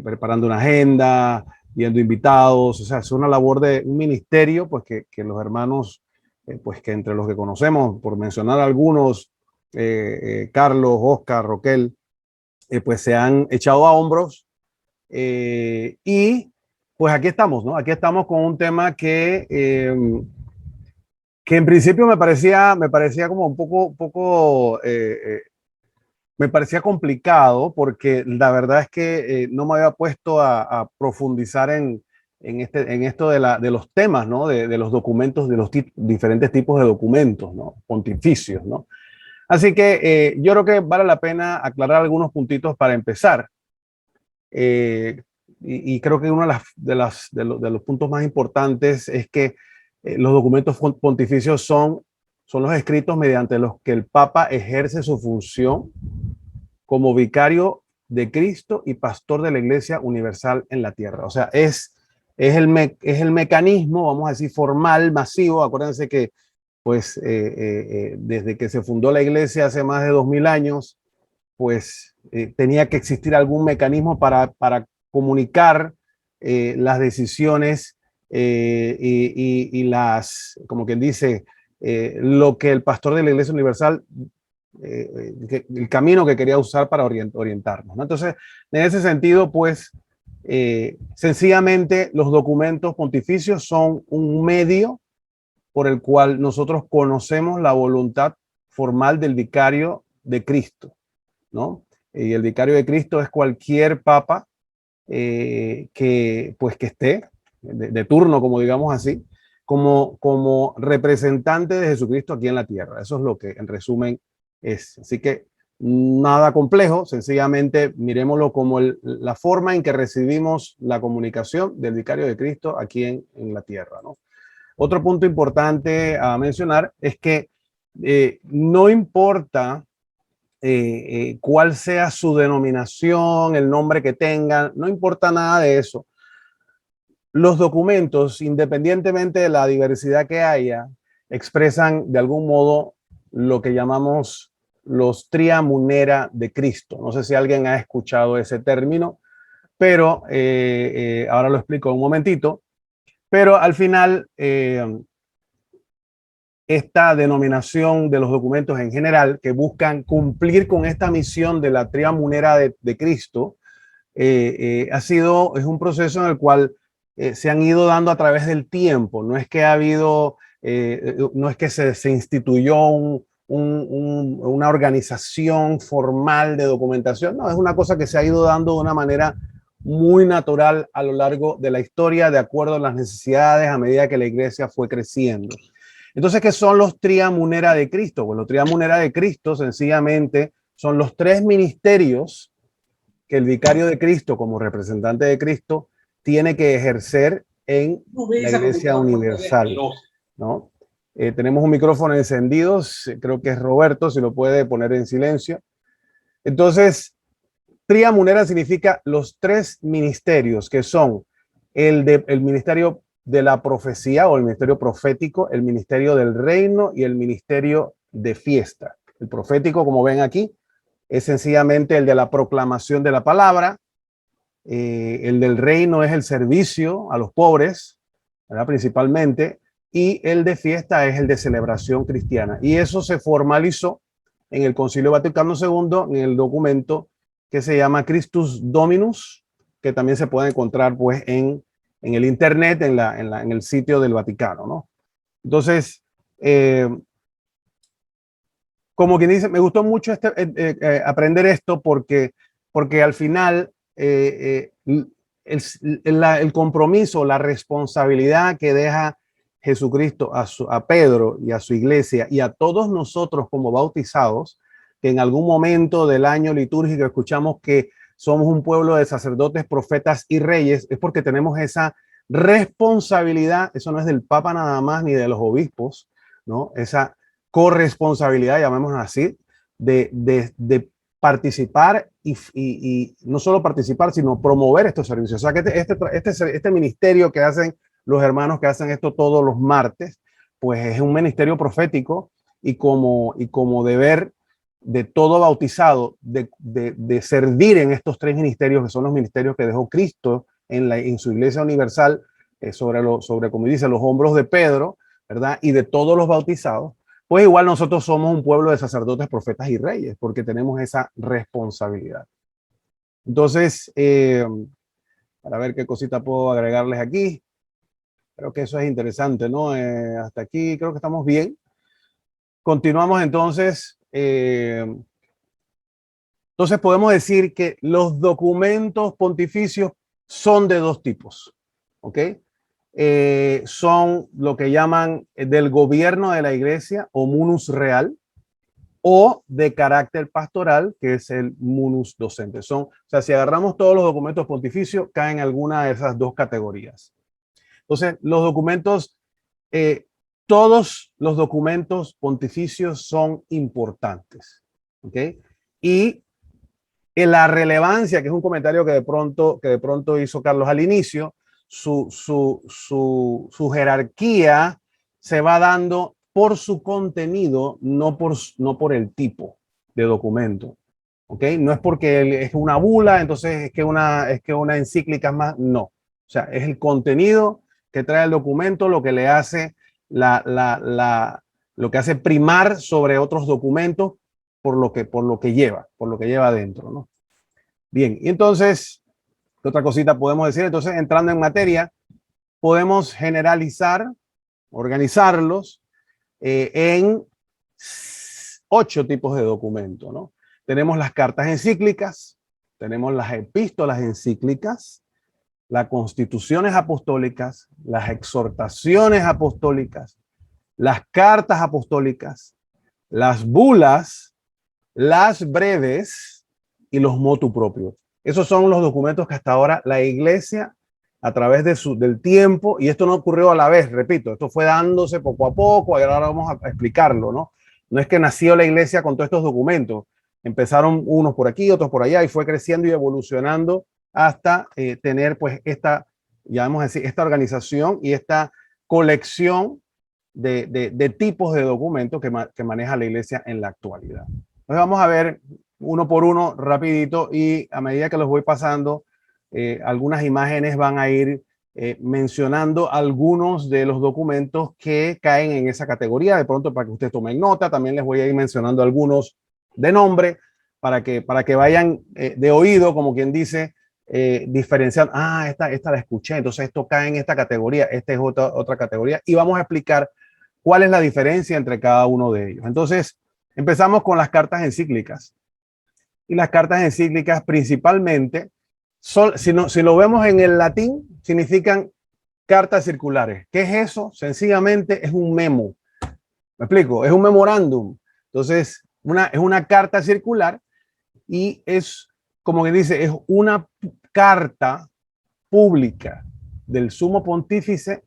preparando una agenda, viendo invitados, o sea, es una labor de un ministerio, pues que los hermanos, pues que entre los que conocemos, por mencionar algunos, Carlos, Oscar, Roquel, pues se han echado a hombros y pues aquí estamos, ¿no? Aquí estamos con un tema que en principio me parecía como me parecía complicado porque la verdad es que no me había puesto a profundizar en esto de los temas, ¿no? De los documentos, de los diferentes tipos de documentos, ¿no? Pontificios, ¿no? Así que yo creo que vale la pena aclarar algunos puntitos para empezar. Eh, y creo que uno de los puntos más importantes es que los documentos pontificios son los escritos mediante los que el Papa ejerce su función como vicario de Cristo y pastor de la Iglesia Universal en la tierra. O sea, es el mecanismo, vamos a decir, formal, masivo. Acuérdense que pues desde que se fundó la Iglesia hace más de 2000 años, pues tenía que existir algún mecanismo para comunicar las decisiones y las, como quien dice, lo que el pastor de la Iglesia Universal, el camino que quería usar para orientarnos, ¿no? Entonces, en ese sentido, pues, sencillamente los documentos pontificios son un medio por el cual nosotros conocemos la voluntad formal del vicario de Cristo, ¿no? Y el vicario de Cristo es cualquier papa pues, que esté de turno, como digamos así, como representante de Jesucristo aquí en la tierra. Eso es lo que en resumen es. Así que nada complejo, sencillamente miremoslo como la forma en que recibimos la comunicación del vicario de Cristo aquí en la tierra, ¿no? Otro punto importante a mencionar es que no importa cuál sea su denominación, el nombre que tengan, no importa nada de eso. Los documentos, independientemente de la diversidad que haya, expresan de algún modo lo que llamamos los tria munera de Cristo. No sé si alguien ha escuchado ese término, pero ahora lo explico un momentito. Pero al final, esta denominación de los documentos en general que buscan cumplir con esta misión de la tria munera de Cristo, es un proceso en el cual se han ido dando a través del tiempo. No es que ha habido, no es que se instituyó una organización formal de documentación, no, es una cosa que se ha ido dando de una manera muy natural a lo largo de la historia, de acuerdo a las necesidades a medida que la iglesia fue creciendo. Entonces, ¿qué son los tria munera de Cristo? Pues los tria munera de Cristo sencillamente son los tres ministerios que el vicario de Cristo, como representante de Cristo, tiene que ejercer en la Iglesia Universal, ¿no? Tenemos un micrófono encendido, creo que es Roberto, si lo puede poner en silencio. Entonces, tria munera significa los tres ministerios, que son el ministerio de la profecía o el ministerio profético, el ministerio del reino y el ministerio de fiesta. El profético, como ven aquí, es sencillamente el de la proclamación de la palabra. El del reino es el servicio a los pobres, ¿verdad? Principalmente, y el de fiesta es el de celebración cristiana. Y eso se formalizó en el Concilio Vaticano II, en el documento que se llama Christus Dominus, que también se puede encontrar pues en el internet, en el sitio del Vaticano, ¿no? Entonces, como quien dice, me gustó mucho aprender esto porque al final el compromiso, la responsabilidad que deja Jesucristo a Pedro y a su iglesia y a todos nosotros como bautizados, que en algún momento del año litúrgico escuchamos que somos un pueblo de sacerdotes, profetas y reyes, es porque tenemos esa responsabilidad. Eso no es del Papa nada más ni de los obispos, ¿no? Esa corresponsabilidad, llamémoslo así, de participar y no solo participar, sino promover estos servicios. O sea, que este ministerio que hacen los hermanos que hacen esto todos los martes, pues es un ministerio profético y como deber de todo bautizado de servir en estos tres ministerios, que son los ministerios que dejó Cristo en su iglesia universal, sobre, como dice, los hombros de Pedro, ¿verdad? Y de todos los bautizados, pues igual nosotros somos un pueblo de sacerdotes, profetas y reyes, porque tenemos esa responsabilidad. Entonces, para ver qué cosita puedo agregarles aquí. Creo que eso es interesante, ¿no? Hasta aquí creo que estamos bien. Continuamos entonces. Entonces podemos decir que los documentos pontificios son de dos tipos, ¿ok? Son lo que llaman del gobierno de la iglesia o munus real, o de carácter pastoral, que es el munus docente. O sea, si agarramos todos los documentos pontificios, caen en alguna de esas dos categorías. Entonces, los documentos, todos los documentos pontificios son importantes, ¿ok? Y la relevancia, que es un comentario que de pronto hizo Carlos al inicio, su jerarquía se va dando por su contenido, no por el tipo de documento. ¿Ok? No es porque es una bula, entonces es que una encíclica es más, no. O sea, es el contenido que trae el documento lo que le hace lo que hace primar sobre otros documentos por lo que lleva adentro, ¿no? Bien, y entonces, ¿qué otra cosita podemos decir? Entonces, entrando en materia, podemos generalizar, organizarlos en 8 tipos de documentos, ¿no? Tenemos las cartas encíclicas, tenemos las epístolas encíclicas, las constituciones apostólicas, las exhortaciones apostólicas, las cartas apostólicas, las bulas, las breves y los motu propio. Esos son los documentos que hasta ahora la iglesia, a través del tiempo, y esto no ocurrió a la vez, repito, esto fue dándose poco a poco, y ahora vamos a explicarlo, ¿no? No es que nació la iglesia con todos estos documentos, empezaron unos por aquí, otros por allá, y fue creciendo y evolucionando hasta tener pues esta, ya vamos a decir, esta organización y esta colección de tipos de documentos que maneja la iglesia en la actualidad. Entonces vamos a ver uno por uno rapidito, y a medida que los voy pasando, algunas imágenes van a ir mencionando algunos de los documentos que caen en esa categoría. De pronto, para que ustedes tomen nota, también les voy a ir mencionando algunos de nombre para que vayan de oído, como quien dice, diferenciando. Ah, esta la escuché, entonces esto cae en esta categoría, esta es otra categoría, y vamos a explicar cuál es la diferencia entre cada uno de ellos. Entonces, empezamos con las cartas encíclicas. Y las cartas encíclicas principalmente, si lo vemos en el latín, significan cartas circulares. ¿Qué es eso? Sencillamente es un memo. ¿Me explico? Es un memorándum. Entonces, es una carta circular, y es, como que dice, es una carta pública del sumo pontífice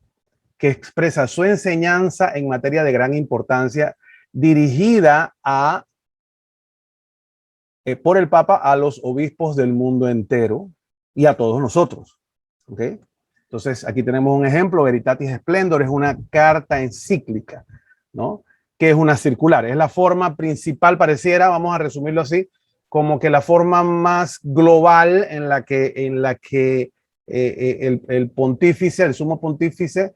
que expresa su enseñanza en materia de gran importancia, dirigida por el Papa a los obispos del mundo entero y a todos nosotros. ¿Ok? Entonces, aquí tenemos un ejemplo. Veritatis Splendor es una carta encíclica, ¿no? Que es una circular. Es la forma principal, pareciera, vamos a resumirlo así, como que la forma más global en la que el pontífice, el sumo pontífice,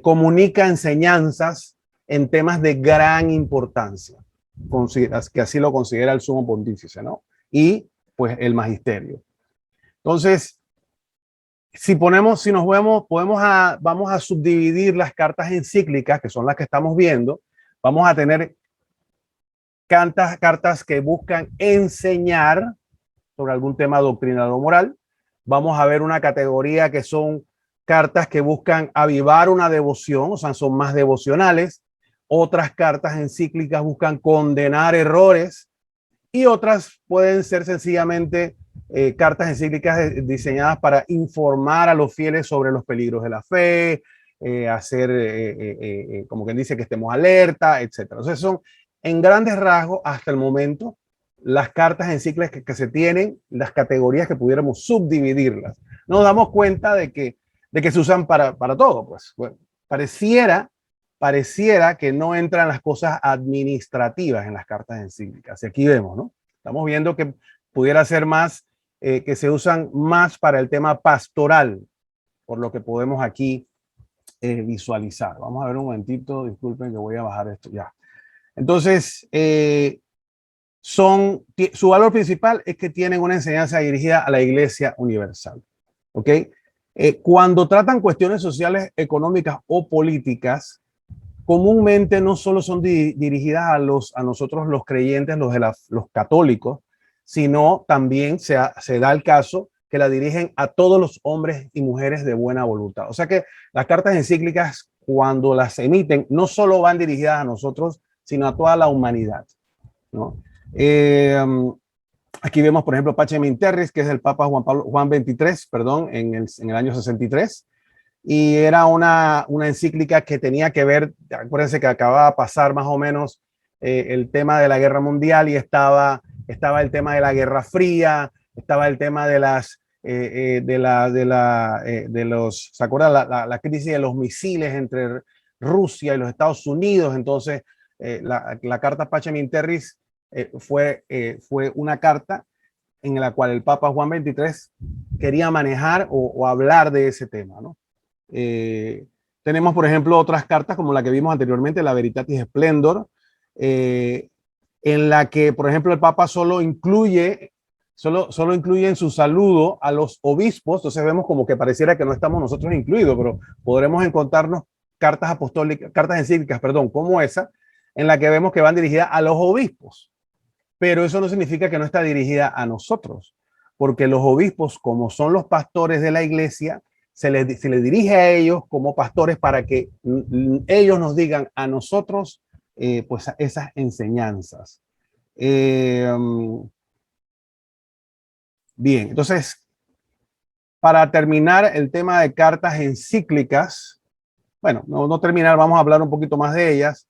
comunica enseñanzas en temas de gran importancia, que así lo considera el sumo pontífice, ¿no? Y pues el magisterio. Entonces, vamos a subdividir las cartas encíclicas, que son las que estamos viendo. Vamos a tener cartas que buscan enseñar sobre algún tema doctrinal o moral. Vamos a ver una categoría que son cartas que buscan avivar una devoción, o sea, son más devocionales. Otras cartas encíclicas buscan condenar errores, y otras pueden ser sencillamente cartas encíclicas diseñadas para informar a los fieles sobre los peligros de la fe, hacer, como quien dice, que estemos alerta, etc. Entonces son, en grandes rasgos, hasta el momento, las cartas encíclicas que se tienen, las categorías que pudiéramos subdividirlas. Nos damos cuenta de que se usan para todo, pues. Bueno, pareciera pareciera que no entran las cosas administrativas en las cartas encíclicas. Y aquí vemos, ¿no? Estamos viendo que pudiera ser más, que se usan más para el tema pastoral, por lo que podemos aquí visualizar. Vamos a ver un momentito, disculpen que voy a bajar esto ya. Entonces, su valor principal es que tienen una enseñanza dirigida a la Iglesia Universal. ¿Ok? Cuando tratan cuestiones sociales, económicas o políticas, comúnmente no solo son dirigidas a nosotros los creyentes, los católicos, sino también se da el caso que la dirigen a todos los hombres y mujeres de buena voluntad. O sea que las cartas encíclicas, cuando las emiten, no solo van dirigidas a nosotros, sino a toda la humanidad, ¿no? Aquí vemos, por ejemplo, Pacem in Terris, que es el Papa Juan XXIII, perdón, en el año 63. Y era una encíclica que tenía que ver, acuérdense que acababa de pasar más o menos el tema de la guerra mundial y estaba el tema de la Guerra Fría, estaba el tema de los, ¿se acuerdan? La crisis de los misiles entre Rusia y los Estados Unidos. Entonces, la carta Pacem in Terris fue una carta en la cual el Papa Juan XXIII quería manejar o hablar de ese tema, ¿no? Tenemos, por ejemplo, otras cartas como la que vimos anteriormente, la Veritatis Splendor, en la que, por ejemplo, el Papa solo incluye en su saludo a los obispos. Entonces vemos como que pareciera que no estamos nosotros incluidos, pero podremos encontrarnos cartas apostólicas, cartas encíclicas, perdón, como esa, en la que vemos que van dirigidas a los obispos. Pero eso no significa que no está dirigida a nosotros, porque los obispos, como son los pastores de la iglesia, se les dirige a ellos como pastores para que ellos nos digan a nosotros pues esas enseñanzas. Bien, entonces, para terminar el tema de cartas encíclicas, bueno, no terminar, vamos a hablar un poquito más de ellas.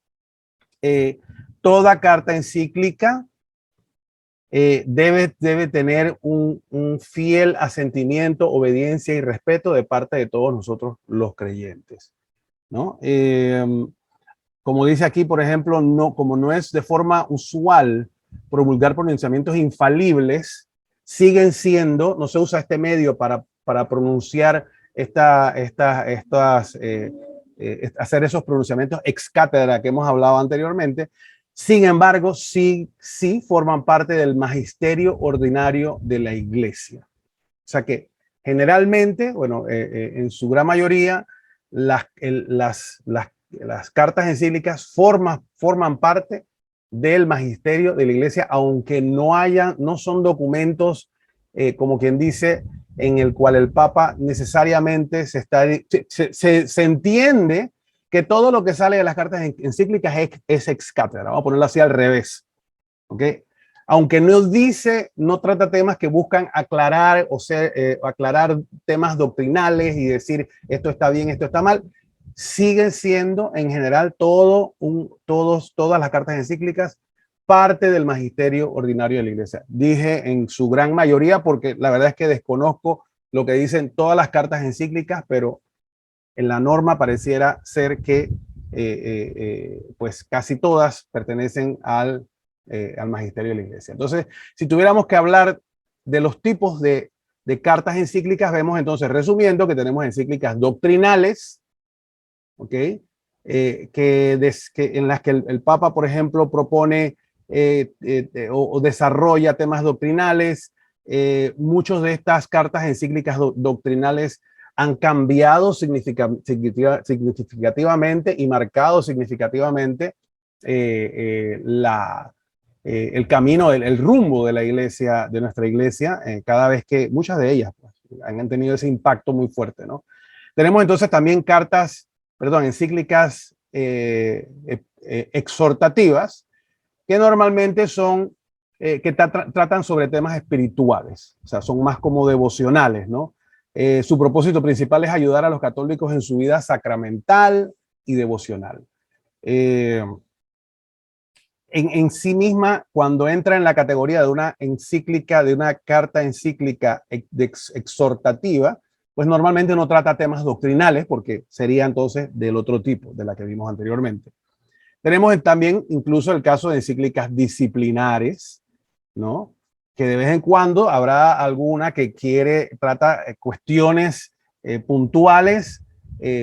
Toda carta encíclica debe tener un fiel asentimiento, obediencia y respeto de parte de todos nosotros los creyentes, ¿no? Como dice aquí, por ejemplo, como no es de forma usual promulgar pronunciamientos infalibles, siguen siendo, no se usa este medio para pronunciar hacer esos pronunciamientos ex cátedra que hemos hablado anteriormente. Sin embargo, sí forman parte del magisterio ordinario de la iglesia. O sea que generalmente, bueno, en su gran mayoría, las cartas encíclicas forman parte del magisterio de la iglesia, aunque no son documentos, como quien dice, en el cual el Papa necesariamente se entiende que todo lo que sale de las cartas encíclicas es ex cátedra. Vamos a ponerlo así al revés. ¿Ok? Aunque no trata temas que buscan aclarar aclarar temas doctrinales y decir esto está bien, esto está mal, siguen siendo en general todas las cartas encíclicas parte del magisterio ordinario de la iglesia. Dije en su gran mayoría porque la verdad es que desconozco lo que dicen todas las cartas encíclicas, pero en la norma pareciera ser que pues casi todas pertenecen al magisterio de la iglesia. Entonces, si tuviéramos que hablar de los tipos de cartas encíclicas, vemos entonces, resumiendo, que tenemos encíclicas doctrinales, ¿ok? En las que el Papa, por ejemplo, propone o desarrolla temas doctrinales. Muchas de estas cartas encíclicas doctrinales han cambiado significativamente y marcado significativamente el camino, el rumbo de la iglesia, de nuestra iglesia, cada vez que muchas de ellas pues, han tenido ese impacto muy fuerte, ¿no? Tenemos entonces también encíclicas exhortativas, que normalmente son, que tratan sobre temas espirituales, o sea, son más como devocionales, ¿no? Su propósito principal es ayudar a los católicos en su vida sacramental y devocional. En sí misma, cuando entra en la categoría de una encíclica, de una carta encíclica exhortativa, pues normalmente no trata temas doctrinales porque sería entonces del otro tipo, de la que vimos anteriormente. Tenemos también incluso el caso de encíclicas disciplinares, ¿no? Que de vez en cuando habrá alguna que trata cuestiones puntuales,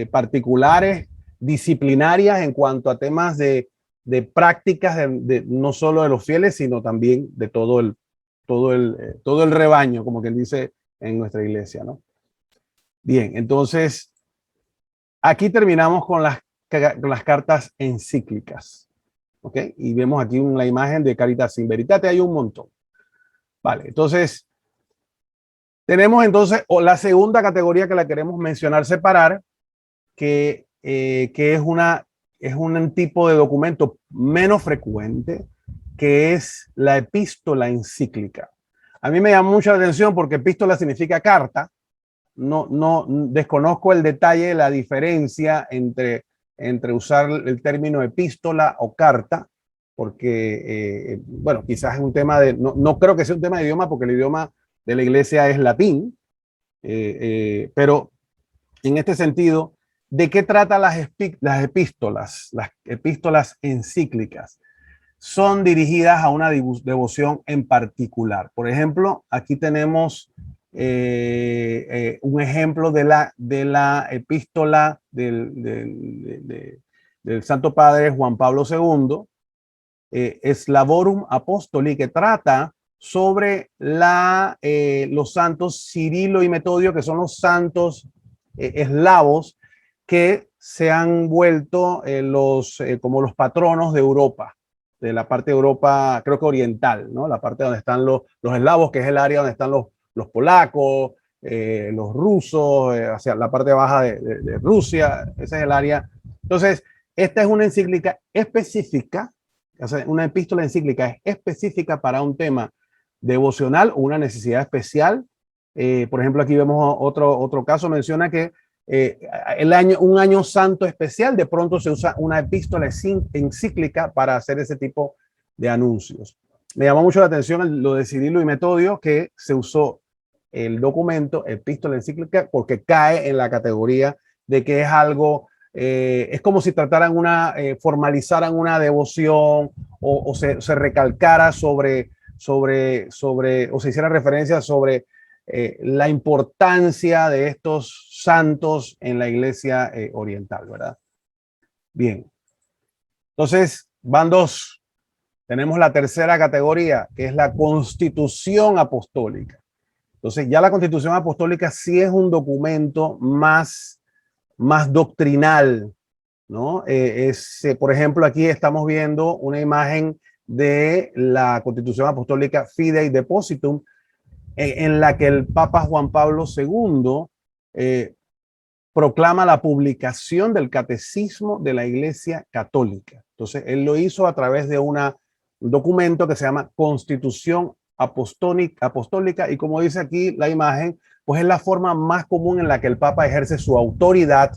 particulares, disciplinarias en cuanto a temas de prácticas no solo de los fieles, sino también de todo el rebaño, como quien dice en nuestra iglesia, ¿no? Bien, entonces aquí terminamos con las cartas encíclicas, ¿ok? Y vemos aquí la imagen de Caritas in Veritate, hay un montón. Vale, entonces tenemos entonces la segunda categoría que la queremos mencionar, separar, que es un tipo de documento menos frecuente, que es la epístola encíclica. A mí me llama mucho la atención porque epístola significa carta. No desconozco el detalle de la diferencia entre usar el término epístola o carta, porque, bueno, quizás es un tema no creo que sea un tema de idioma, porque el idioma de la iglesia es latín, pero en este sentido, ¿de qué trata las epístolas? Las epístolas encíclicas son dirigidas a una devoción en particular. Por ejemplo, aquí tenemos un ejemplo de la epístola del Santo Padre Juan Pablo II, Slavorum Apostoli, que trata sobre los santos Cirilo y Metodio, que son los santos eslavos que se han vuelto como los patronos de Europa, de la parte de Europa, creo que oriental, ¿no? La parte donde están los eslavos, que es el área donde están los polacos, los rusos, hacia la parte baja de Rusia, ese es el área. Entonces, esta es una encíclica específica, o sea, una epístola encíclica es específica para un tema devocional o una necesidad especial. Por ejemplo, aquí vemos otro caso, menciona que un año santo especial, de pronto se usa una epístola encíclica para hacer ese tipo de anuncios. Me llamó mucho la atención lo de Cirilo y Metodio, que se usó el documento epístola encíclica porque cae en la categoría de que es algo, es como si trataran formalizaran una devoción o se recalcara o se hiciera referencia sobre la importancia de estos santos en la iglesia oriental, ¿verdad? Bien. Entonces, van dos. Tenemos la tercera categoría, que es la Constitución Apostólica. Entonces, ya la Constitución Apostólica sí es un documento más doctrinal, ¿no? Por ejemplo, aquí estamos viendo una imagen de la Constitución Apostólica Fidei Depositum, en la que el Papa Juan Pablo II proclama la publicación del Catecismo de la Iglesia Católica. Entonces, él lo hizo a través de un documento que se llama Constitución Apostólica, y como dice aquí la imagen, pues es la forma más común en la que el Papa ejerce su autoridad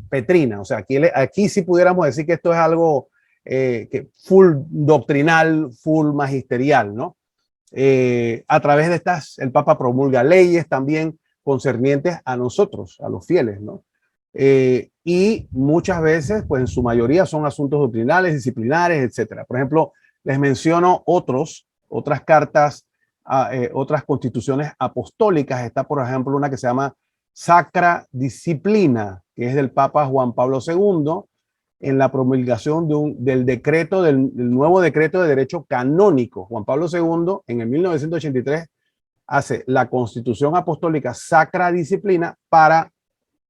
petrina. O sea, aquí sí pudiéramos decir que esto es algo que full doctrinal, full magisterial, ¿no? A través de estas, el Papa promulga leyes también concernientes a nosotros, a los fieles, ¿no? Y muchas veces, pues en su mayoría son asuntos doctrinales, disciplinares, etcétera. Por ejemplo, les menciono otras cartas, otras constituciones apostólicas. Está, por ejemplo, una que se llama Sacra Disciplina, que es del Papa Juan Pablo II, en la promulgación del nuevo decreto de derecho canónico. Juan Pablo II, en el 1983, hace la Constitución Apostólica Sacra Disciplina para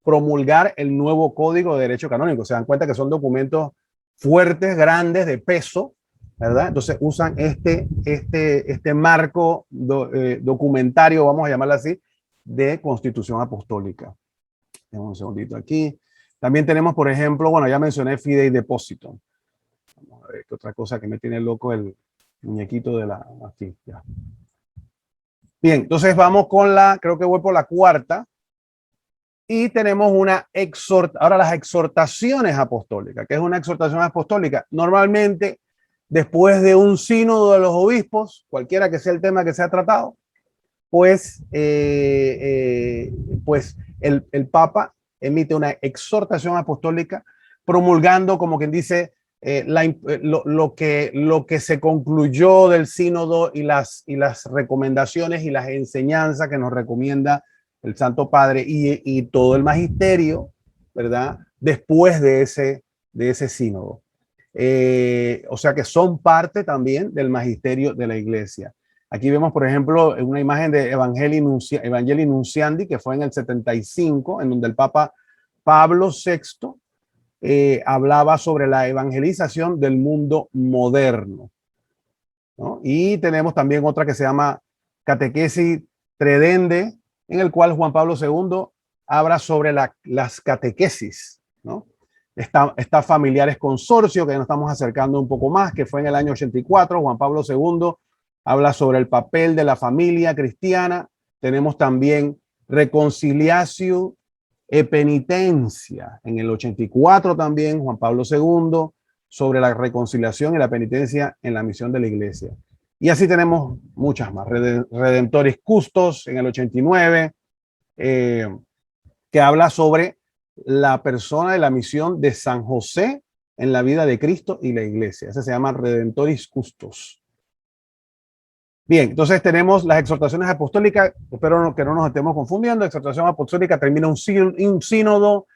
promulgar el nuevo Código de Derecho Canónico. Se dan cuenta que son documentos fuertes, grandes, de peso, ¿verdad? Entonces usan este marco documentario, vamos a llamarlo así, de Constitución Apostólica. Tenemos un segundito aquí. También tenemos, por ejemplo, bueno, ya mencioné Fidei Depositum. Vamos a ver qué otra cosa que me tiene loco el muñequito de la... Aquí, ya. Bien, entonces vamos con creo que voy por la cuarta. Y tenemos ahora las exhortaciones apostólicas. ¿Qué es una exhortación apostólica? Normalmente, después de un sínodo de los obispos, cualquiera que sea el tema que sea tratado, pues el Papa emite una exhortación apostólica promulgando, como quien dice, lo que se concluyó del sínodo y las recomendaciones y las enseñanzas que nos recomienda el Santo Padre y todo el magisterio, ¿verdad? Después de ese sínodo. O sea que son parte también del magisterio de la Iglesia. Aquí vemos, por ejemplo, una imagen de Evangelii Nunciandi, que fue en el 75, en donde el Papa Pablo VI hablaba sobre la evangelización del mundo moderno, ¿no? Y tenemos también otra que se llama Catequesis Tredende, en el cual Juan Pablo II habla sobre las catequesis, ¿no? Está Familiares Consorcio, que nos estamos acercando un poco más, que fue en el año 84. Juan Pablo II habla sobre el papel de la familia cristiana. Tenemos también Reconciliatio e Penitencia, en el 84 también, Juan Pablo II, sobre la reconciliación y la penitencia en la misión de la Iglesia. Y así tenemos muchas más. Redemptoris Custos, en el 89, que habla sobre la persona de la misión de San José en la vida de Cristo y la Iglesia. Ese se llama Redemptoris Custos. Bien, entonces tenemos las exhortaciones apostólicas. Espero que no nos estemos confundiendo. Exhortación apostólica termina un sínodo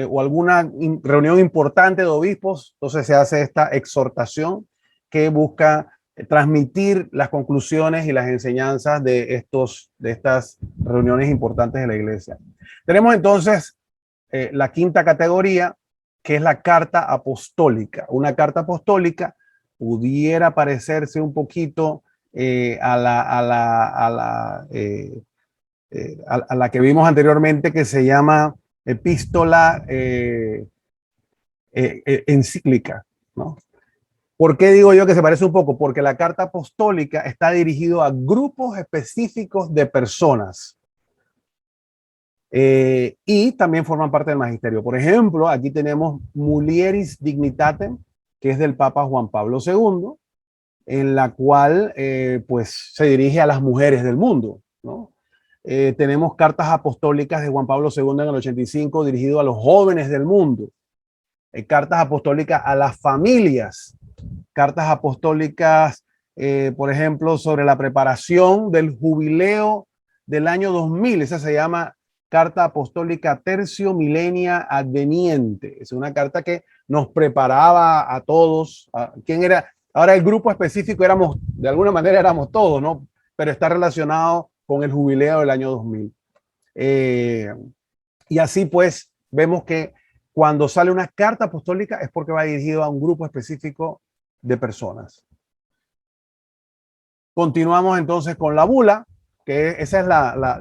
o alguna reunión importante de obispos. Entonces se hace esta exhortación que busca transmitir las conclusiones y las enseñanzas de estas reuniones importantes de la Iglesia. Tenemos entonces la quinta categoría, que es la carta apostólica. Una carta apostólica pudiera parecerse un poquito a la que vimos anteriormente, que se llama epístola encíclica, ¿no? ¿Por qué digo yo que se parece un poco? Porque la carta apostólica está dirigido a grupos específicos de personas. Y también forman parte del magisterio. Por ejemplo, aquí tenemos Mulieris Dignitatem, que es del Papa Juan Pablo II, en la cual pues se dirige a las mujeres del mundo, ¿no? Tenemos cartas apostólicas de Juan Pablo II en el 85 dirigido a los jóvenes del mundo. Cartas apostólicas a las familias. Cartas apostólicas, por ejemplo, sobre la preparación del jubileo del año 2000. Esa se llama Carta Apostólica Tercio Millenia Adveniente. Es una carta que nos preparaba a todos. ¿Quién era? Ahora el grupo específico éramos, de alguna manera éramos todos, ¿no? Pero está relacionado con el jubileo del año 2000. Y así pues vemos que cuando sale una carta apostólica es porque va dirigido a un grupo específico de personas. Continuamos entonces con la bula, que esa es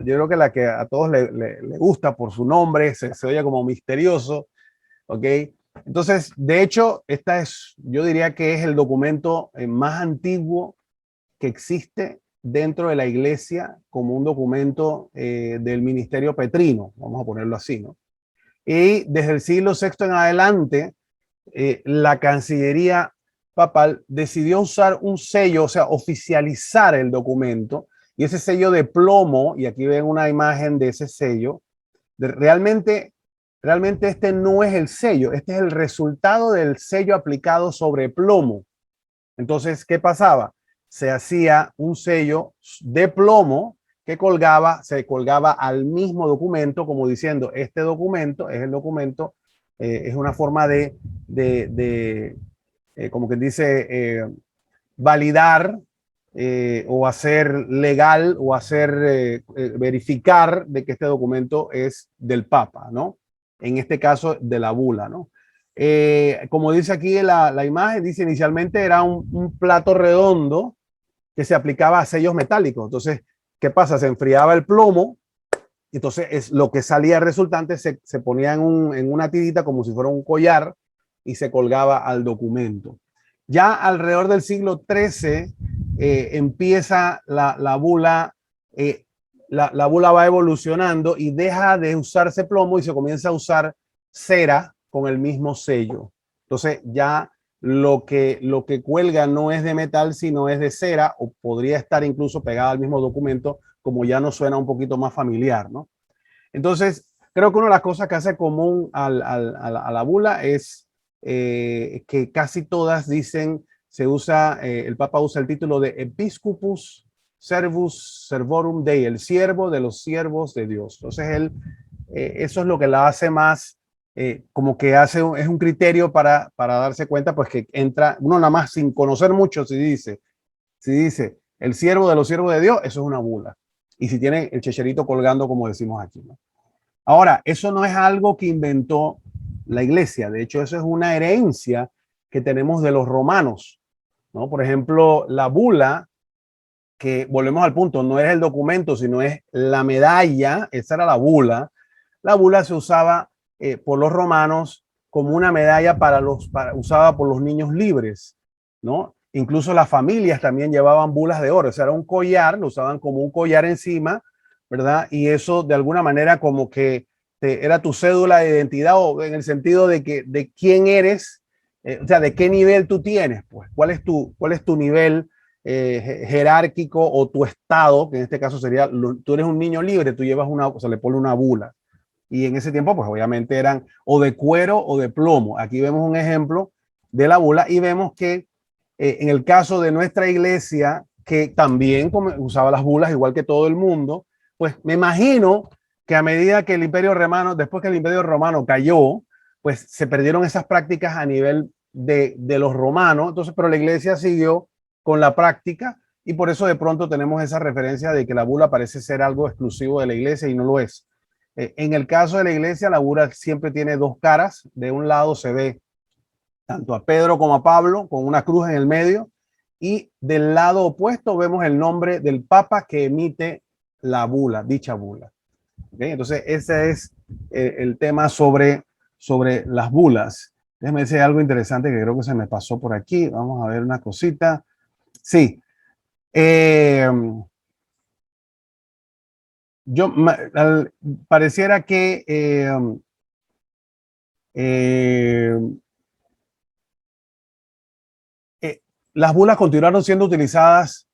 yo creo que la que a todos le gusta por su nombre, se oye como misterioso, ¿ok? Entonces, de hecho, yo diría que es el documento más antiguo que existe dentro de la Iglesia como un documento del ministerio petrino, vamos a ponerlo así, ¿no? Y desde el siglo VI en adelante, la Cancillería papal decidió usar un sello, o sea, oficializar el documento, y ese sello de plomo, y aquí ven una imagen de ese sello, realmente este no es el sello, este es el resultado del sello aplicado sobre plomo. Entonces, ¿qué pasaba? Se hacía un sello de plomo que se colgaba al mismo documento, como diciendo, este documento es el documento, es una forma como que dice, validar o hacer legal o hacer verificar de que este documento es del Papa, ¿no? En este caso de la bula, ¿no? Como dice aquí la imagen, dice inicialmente era un plato redondo que se aplicaba a sellos metálicos. Entonces, ¿qué pasa? Se enfriaba el plomo, entonces lo que salía resultante se ponía en una tirita como si fuera un collar y se colgaba al documento. Ya alrededor del siglo XIII empieza la bula, la bula va evolucionando y deja de usarse plomo y se comienza a usar cera con el mismo sello. Entonces ya lo que cuelga no es de metal, sino es de cera, o podría estar incluso pegada al mismo documento, como ya nos suena un poquito más familiar, ¿no? Entonces, Creo que una de las cosas que hace común a la bula es que casi todas dicen, el Papa usa el título de Episcopus Servus Servorum Dei, el siervo de los siervos de Dios. Entonces, eso es lo que la hace más, como que es un criterio para darse cuenta, pues que entra, uno nada más sin conocer mucho, si dice el siervo de los siervos de Dios, eso es una bula. Y si tiene el checherito colgando, como decimos aquí, ¿no? Ahora, eso no es algo que inventó la iglesia. De hecho, eso es una herencia que tenemos de los romanos, ¿no? Por ejemplo, la bula, que volvemos al punto, no es el documento, sino es la medalla. Esa era la bula. La bula se usaba por los romanos como una medalla usada por los niños libres, ¿no? Incluso las familias también llevaban bulas de oro. O sea, era un collar, lo usaban como un collar encima, ¿verdad? Y eso de alguna manera como que era tu cédula de identidad, o en el sentido de quién eres, o sea, de qué nivel tú tienes, pues, cuál es tu nivel jerárquico o tu estado, que en este caso sería, tú eres un niño libre, tú llevas se le pone una bula. Y en ese tiempo, pues obviamente eran o de cuero o de plomo. Aquí vemos un ejemplo de la bula y vemos que en el caso de nuestra iglesia, que también usaba las bulas igual que todo el mundo, pues me imagino que a medida que el Imperio Romano, después que el Imperio Romano cayó, pues se perdieron esas prácticas a nivel de los romanos. Entonces, pero la iglesia siguió con la práctica y por eso de pronto tenemos esa referencia de que la bula parece ser algo exclusivo de la iglesia y no lo es. En el caso de la iglesia, la bula siempre tiene dos caras. De un lado se ve tanto a Pedro como a Pablo con una cruz en el medio, y del lado opuesto vemos el nombre del Papa que emite la bula, dicha bula. ¿Okay? Entonces, ese es el tema sobre las bulas. Déjame decir algo interesante que creo que se me pasó por aquí. Vamos a ver una cosita. Sí. Pareciera que las bulas continuaron siendo utilizadas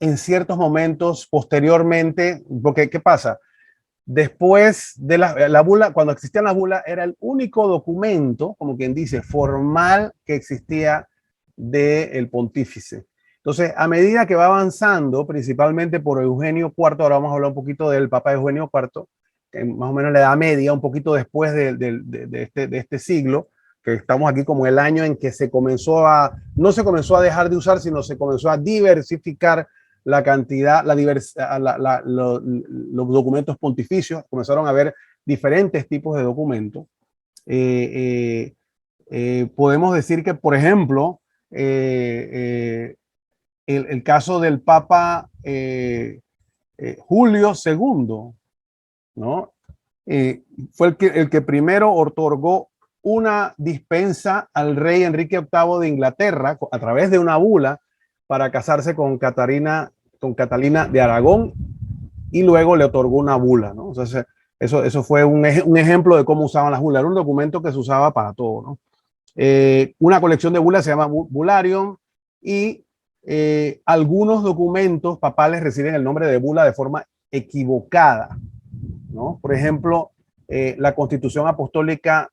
en ciertos momentos posteriormente, porque ¿qué pasa? Después de la bula, cuando existían las bulas, era el único documento, como quien dice, formal que existía del pontífice. Entonces, a medida que va avanzando, principalmente por Eugenio IV, ahora vamos a hablar un poquito del Papa Eugenio IV, que más o menos la Edad Media, un poquito después de este siglo, que estamos aquí como el año en que no se comenzó a dejar de usar, sino se comenzó a diversificar la cantidad, los documentos pontificios, comenzaron a haber diferentes tipos de documentos. Podemos decir que, por ejemplo, el caso del Papa Julio II, ¿no? Fue el que primero otorgó una dispensa al rey Enrique VIII de Inglaterra a través de una bula para casarse con Catalina de Aragón, y luego le otorgó una bula, ¿no? Entonces, eso fue un ejemplo de cómo usaban las bulas. Era un documento que se usaba para todo, ¿no? Una colección de bulas se llama Bularium, y algunos documentos papales reciben el nombre de bula de forma equivocada, ¿no? Por ejemplo, la Constitución Apostólica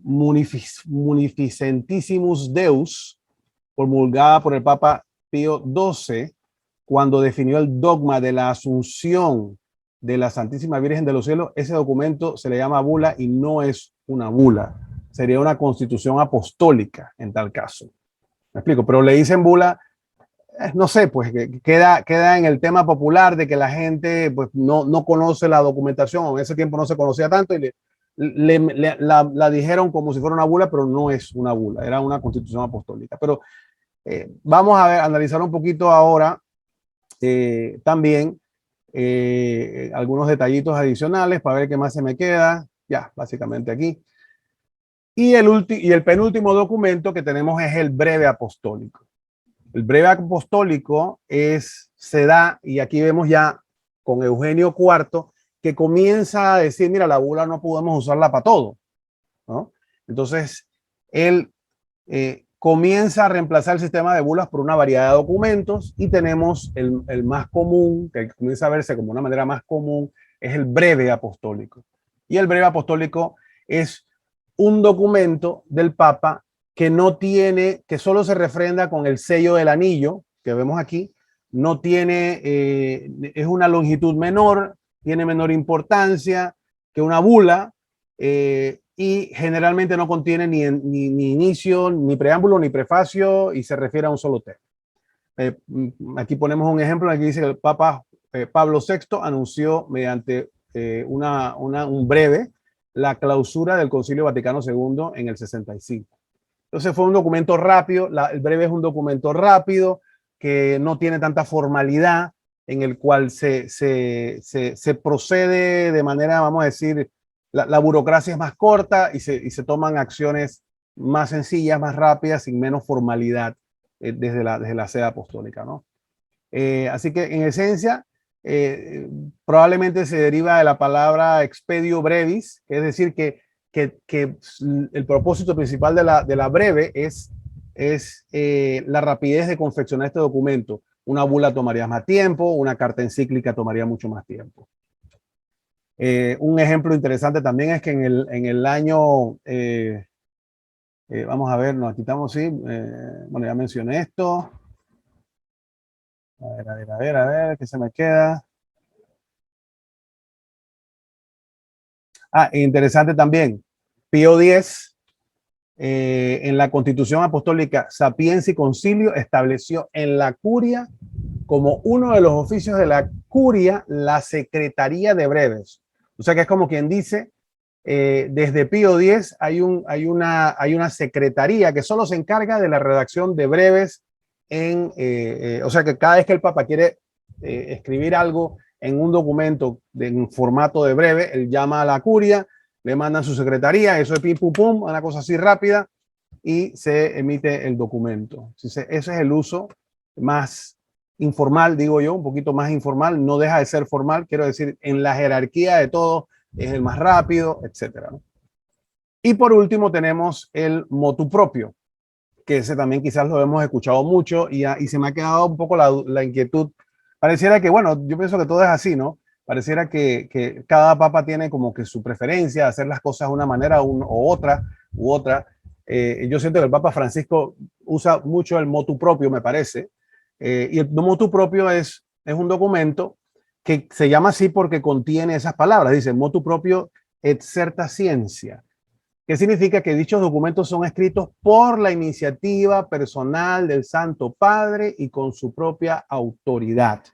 Munificentissimus Deus, promulgada por el Papa Pío XII, cuando definió el dogma de la Asunción de la Santísima Virgen de los Cielos. Ese documento se le llama bula y no es una bula, sería una constitución apostólica en tal caso. Me explico, pero le dicen bula, no sé, pues que queda en el tema popular de que la gente pues no conoce la documentación, en ese tiempo no se conocía tanto, y la dijeron como si fuera una bula, pero no es una bula, era una constitución apostólica. Pero vamos a analizar un poquito ahora también algunos detallitos adicionales para ver qué más se me queda. Ya, básicamente aquí. Y el penúltimo documento que tenemos es el breve apostólico. El breve apostólico se da, y aquí vemos ya con Eugenio IV, que comienza a decir, mira, la bula no podemos usarla para todo, ¿no? Entonces, él comienza a reemplazar el sistema de bulas por una variedad de documentos, y tenemos el más común, que comienza a verse como una manera más común, es el breve apostólico. Y el breve apostólico es un documento del Papa que no tiene, que solo se refrenda con el sello del anillo que vemos aquí, no tiene, es una longitud menor, tiene menor importancia que una bula, y generalmente no contiene ni inicio, ni preámbulo, ni prefacio, y se refiere a un solo tema. Aquí ponemos un ejemplo, aquí dice que el Papa Pablo VI anunció mediante un breve la clausura del Concilio Vaticano II en el 65. Entonces fue un documento rápido, el breve es un documento rápido que no tiene tanta formalidad, en el cual se procede de manera, vamos a decir, la burocracia es más corta y se toman acciones más sencillas, más rápidas, sin menos formalidad desde la sede apostólica, ¿no? Así que en esencia, probablemente se deriva de la palabra expedio brevis, que es decir, que el propósito principal de la breve es la rapidez de confeccionar este documento. Una bula tomaría más tiempo, una carta encíclica tomaría mucho más tiempo. Un ejemplo interesante también es que en el año, vamos a ver, nos quitamos, sí, bueno, ya mencioné esto. A ver, ¿qué se me queda? Interesante también, Pío X, en la Constitución Apostólica Sapienza y Concilio, estableció en la curia como uno de los oficios de la curia la Secretaría de Breves. O sea que es como quien dice, desde Pío X hay una secretaría que solo se encarga de la redacción de breves o sea que cada vez que el Papa quiere escribir algo en un documento en formato de breve, él llama a la curia, le mandan su secretaría, eso es pim pum pum, una cosa así rápida, y se emite el documento. Ese es el uso más informal, digo yo, un poquito más informal, no deja de ser formal, quiero decir, en la jerarquía de todo es el más rápido, etcétera, ¿no? Y por último tenemos el motu propio, que ese también quizás lo hemos escuchado mucho y se me ha quedado un poco la inquietud. Pareciera que, bueno, yo pienso que todo es así, ¿no? Pareciera que cada papa tiene como que su preferencia, hacer las cosas de una manera u otra. Yo siento que el Papa Francisco usa mucho el motu propio, me parece. Y el motu propio es un documento que se llama así porque contiene esas palabras. Dice motu propio et certa ciencia. ¿Qué significa? Que dichos documentos son escritos por la iniciativa personal del Santo Padre y con su propia autoridad.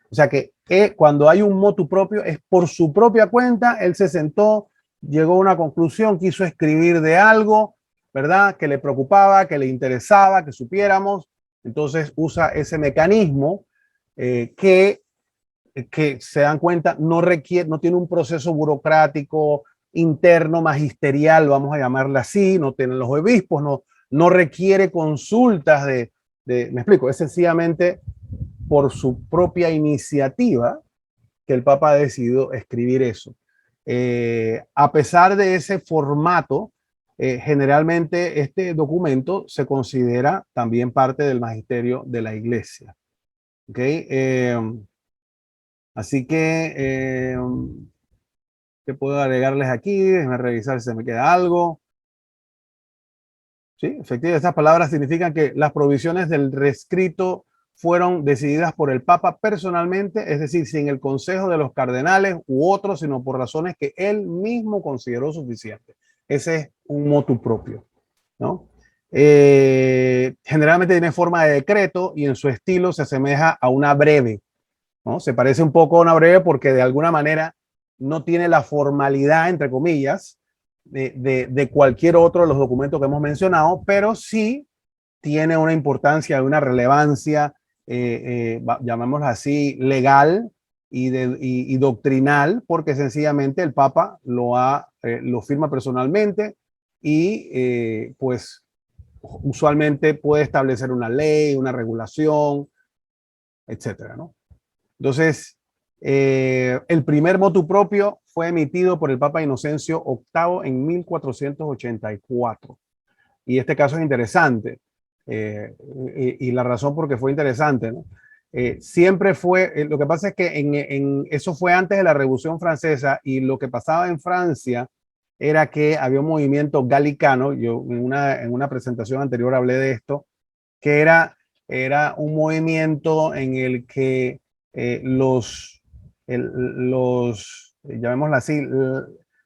O sea que cuando hay un motu propio es por su propia cuenta, él se sentó, llegó a una conclusión, quiso escribir de algo, ¿verdad? Que le preocupaba, que le interesaba, que supiéramos. Entonces usa ese mecanismo que se dan cuenta no tiene un proceso burocrático interno, magisterial, vamos a llamarle así, no tienen los obispos, no requiere consultas me explico, es sencillamente por su propia iniciativa que el Papa ha decidido escribir eso. A pesar de ese formato, generalmente este documento se considera también parte del magisterio de la Iglesia. ¿Okay? Así que, ¿qué puedo agregarles aquí? Déjenme revisar si se me queda algo. Sí, efectivamente, estas palabras significan que las provisiones del rescrito fueron decididas por el Papa personalmente, es decir, sin el consejo de los cardenales u otros, sino por razones que él mismo consideró suficientes. Ese es un motu propio, ¿no? Generalmente tiene forma de decreto y en su estilo se asemeja a una breve, ¿no? Se parece un poco a una breve porque de alguna manera no tiene la formalidad, entre comillas, de cualquier otro de los documentos que hemos mencionado, pero sí tiene una importancia, una relevancia, llamémoslo así, legal y doctrinal, porque sencillamente el Papa lo firma personalmente y pues usualmente puede establecer una ley, una regulación, etcétera, ¿no? Entonces, el primer motu propio fue emitido por el Papa Inocencio VIII en 1484. Y este caso es interesante. Y la razón por qué fue interesante, ¿no? siempre fue, lo que pasa es que eso fue antes de la Revolución Francesa, y lo que pasaba en Francia era que había un movimiento galicano. Yo en una presentación anterior hablé de esto, que era un movimiento en el que llamémoslo así,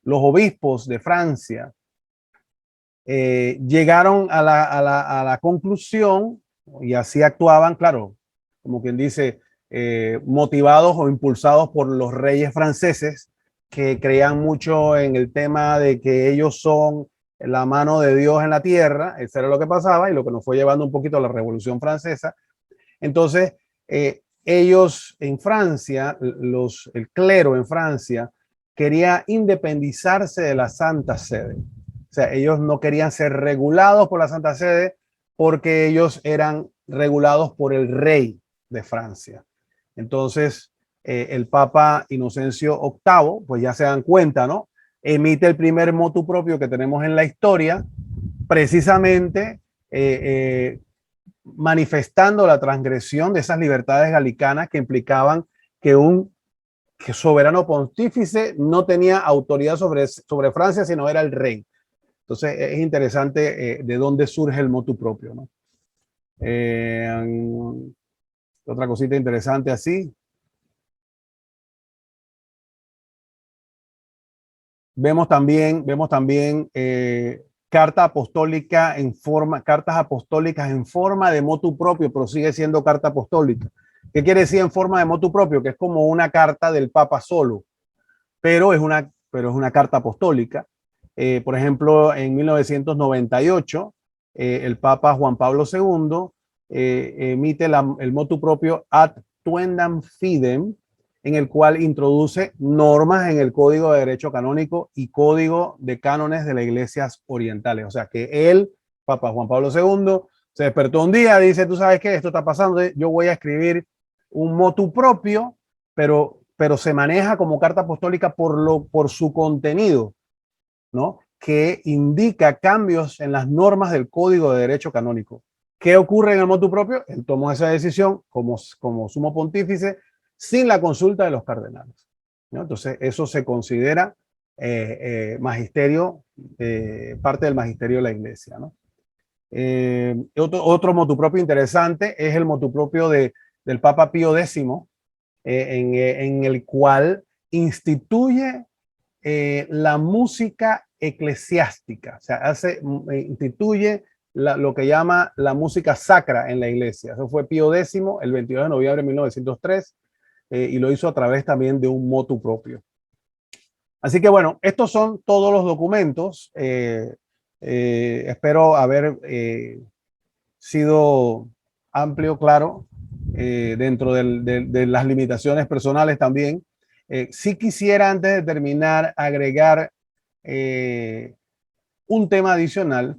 los obispos de Francia llegaron a la conclusión, y así actuaban, claro, como quien dice, motivados o impulsados por los reyes franceses, que creían mucho en el tema de que ellos son la mano de Dios en la tierra. Eso era lo que pasaba y lo que nos fue llevando un poquito a la Revolución Francesa. Entonces, ellos en Francia, el clero en Francia, quería independizarse de la Santa Sede. O sea, ellos no querían ser regulados por la Santa Sede porque ellos eran regulados por el rey de Francia. Entonces, el Papa Inocencio VIII, pues ya se dan cuenta, ¿no? Emite el primer motu propio que tenemos en la historia, precisamente manifestando la transgresión de esas libertades galicanas que implicaban que un soberano pontífice no tenía autoridad sobre Francia, sino era el rey. Entonces es interesante de dónde surge el motu propio, ¿no? Otra cosita interesante así. Vemos también cartas apostólicas en forma de motu propio, pero sigue siendo carta apostólica. ¿Qué quiere decir en forma de motu propio? Que es como una carta del Papa solo, pero es una carta apostólica. Por ejemplo, en 1998, el Papa Juan Pablo II emite el motu propio Ad Tuendam Fidem, en el cual introduce normas en el Código de Derecho Canónico y Código de Cánones de las Iglesias Orientales. O sea que él, Papa Juan Pablo II, se despertó un día, dice: tú sabes qué, esto está pasando, yo voy a escribir un motu propio, pero se maneja como carta apostólica por su contenido, ¿no? Que indica cambios en las normas del Código de Derecho Canónico. ¿Qué ocurre en el motu propio? Él tomó esa decisión como sumo pontífice sin la consulta de los cardenales, ¿no? Entonces eso se considera magisterio, parte del magisterio de la Iglesia, ¿no? Otro motu propio interesante es el motu propio del Papa Pío X, en el cual instituye la música eclesiástica. O sea, instituye lo que llama la música sacra en la iglesia. Eso fue Pío X, el 22 de noviembre de 1903, y lo hizo a través también de un motu propio. Así que bueno, estos son todos los documentos. Espero haber sido amplio, claro, dentro de las limitaciones personales también. Sí quisiera, antes de terminar, agregar un tema adicional,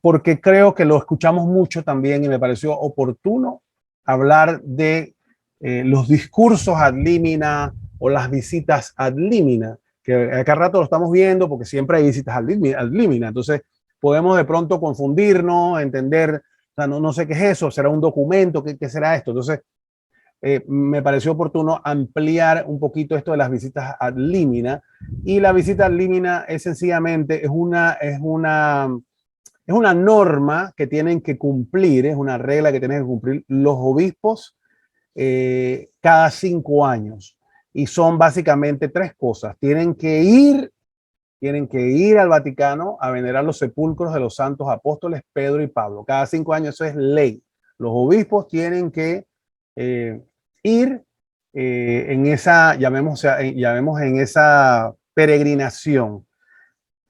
porque creo que lo escuchamos mucho también y me pareció oportuno hablar de los discursos ad limina o las visitas ad limina, que acá rato lo estamos viendo porque siempre hay visitas ad limina. Entonces podemos de pronto confundirnos, entender, o sea, no sé qué es eso, será un documento, qué será esto. Entonces me pareció oportuno ampliar un poquito esto de las visitas ad limina. Y la visita ad limina es sencillamente, es una norma que tienen que cumplir, es una regla que tienen que cumplir los obispos cada 5 años. Y son básicamente 3 cosas. Tienen que ir al Vaticano a venerar los sepulcros de los santos apóstoles Pedro y Pablo. Cada 5 años, eso es ley. Los obispos tienen que ir en esa, llamemos en esa peregrinación.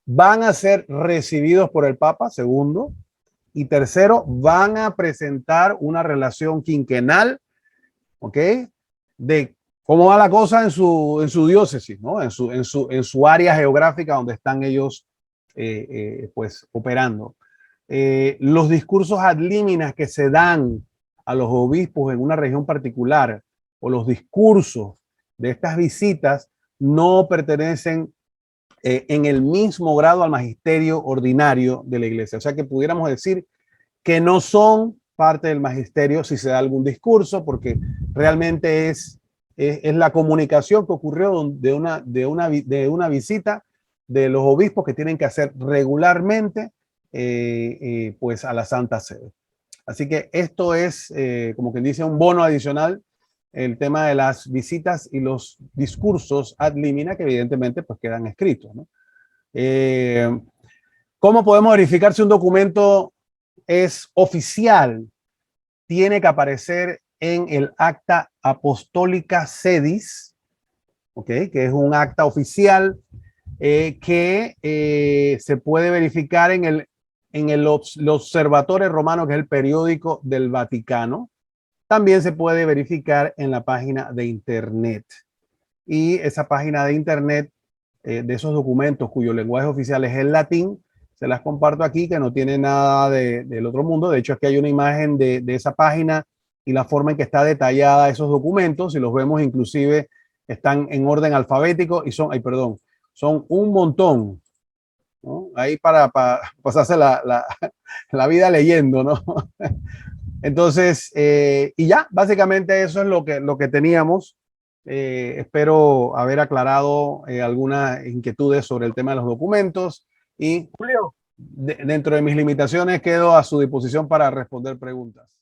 Van a ser recibidos por el Papa, segundo, y tercero, van a presentar una relación quinquenal, ¿ok? De cómo va la cosa en su diócesis, ¿no? En su área geográfica donde están ellos pues operando. Los discursos ad liminas que se dan a los obispos en una región particular, o los discursos de estas visitas, no pertenecen en el mismo grado al magisterio ordinario de la iglesia. O sea que pudiéramos decir que no son parte del magisterio si se da algún discurso, porque realmente es la comunicación que ocurrió de una visita de los obispos que tienen que hacer regularmente pues a la Santa Sede. Así que esto es, como quien dice, un bono adicional, el tema de las visitas y los discursos ad limina, que evidentemente pues quedan escritos, ¿no? ¿Cómo podemos verificar si un documento es oficial? Tiene que aparecer en el acta apostólica sedis, ¿okay? Que es un acta oficial que se puede verificar en el Observatore Romano, que es el periódico del Vaticano. También se puede verificar en la página de internet. Y esa página de internet de esos documentos cuyo lenguaje oficial es el latín, se las comparto aquí, que no tiene nada del otro mundo. De hecho, aquí hay una imagen de esa página y la forma en que está detallada esos documentos. Si los vemos, inclusive están en orden alfabético y son un montón, ¿no? Ahí para pasarse la vida leyendo, ¿no? Entonces, y ya, básicamente eso es lo que teníamos. Espero haber aclarado algunas inquietudes sobre el tema de los documentos y Julio, dentro de mis limitaciones quedo a su disposición para responder preguntas.